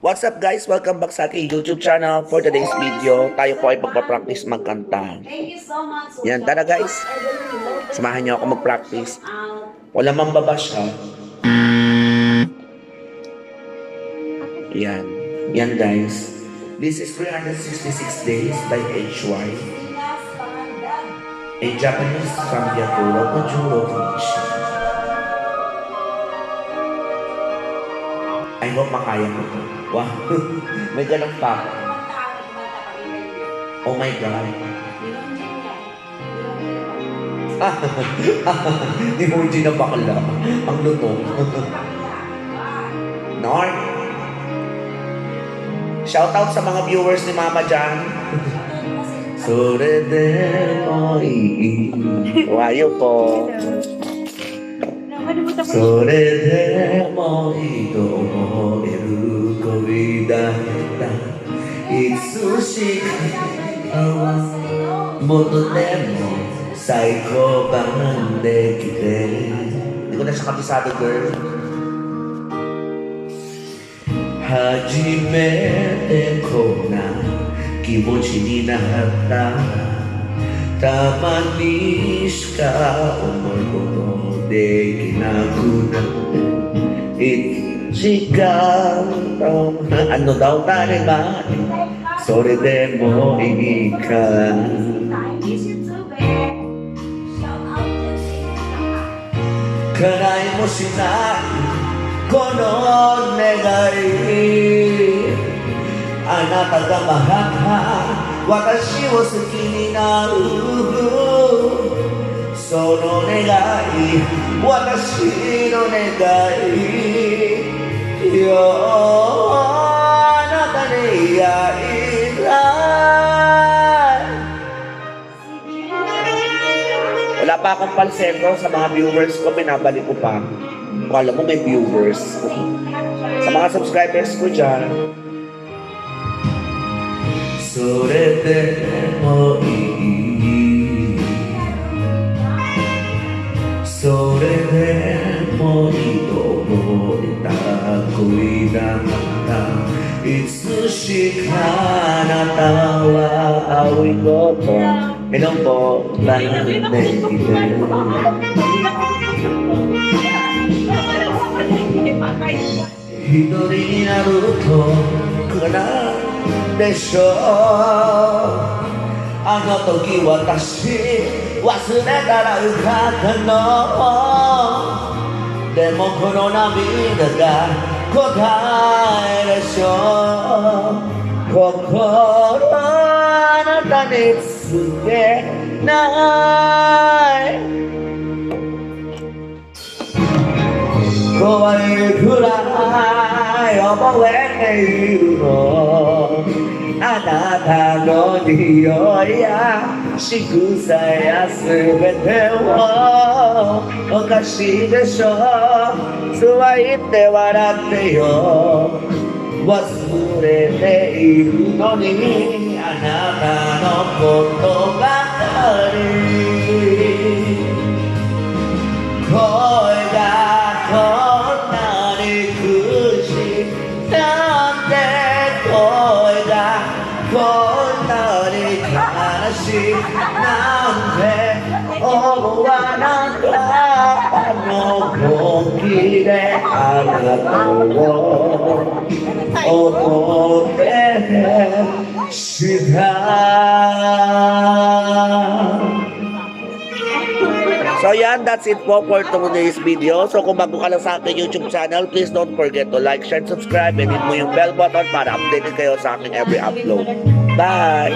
What's up guys? Welcome back sa aking YouTube channel. For today's video, tayo po ay magpa-practice magkanta. Yan, tara guys. Samahan niyo ako mag-practice. Wala mambabash ha. Yan. Yan guys. This is 366 Days by HY. A Japanese Samgyakuro Kojuro Konichi. I hope makaya mo to. Wow. May ganun pa. Oh my God. Di mo hindi na bakla. Ang luto. Nor. Shoutout sa mga viewers ni Mama dyan. Sorede mo Wayo po. Sorede mo Irukobidata Itsushikawa Moto demo Saiko bang dekite. Hindi ko na siya kabisado, girl. Hajimete ko na Kimochi ni nahatta Tamani shika Omoi koto de kinakuna Ano daw tari ba? Sore de mo ika Kanai mo shinai Kono negai Anata ga mahaka Watashi wo suki ni naru Sono negai Watashi no negai Yo anata ni iai. Wala pa akong palsento sa mga viewers ko, pinabalik ko pa. Kala mo may viewers. Sa mga subscribers ko dyan. Sorete mo Sorete mo mo itakoi namata Itsushika natawa awi goto Inom po lang Hidori ni Naruto kana desho Ano toki watashi wasureta ukata no Demo kono namida ga kotae desho Kokoro anata ni tsukenai Kowai kurai omoete iru no Anata no niyoi ya shikusa ya subete wo Okashi desho Suwaite waratte yo Wasurete iru no ni Anata no koto bakari Koi ga Nante owanaka no koki de anata wo omote shita. So yan, that's it po for today's video. So kung bago ka lang sa aking YouTube channel, please don't forget to like, share, and subscribe, and hit mo yung bell button para updated kayo sa aking every upload. Bye!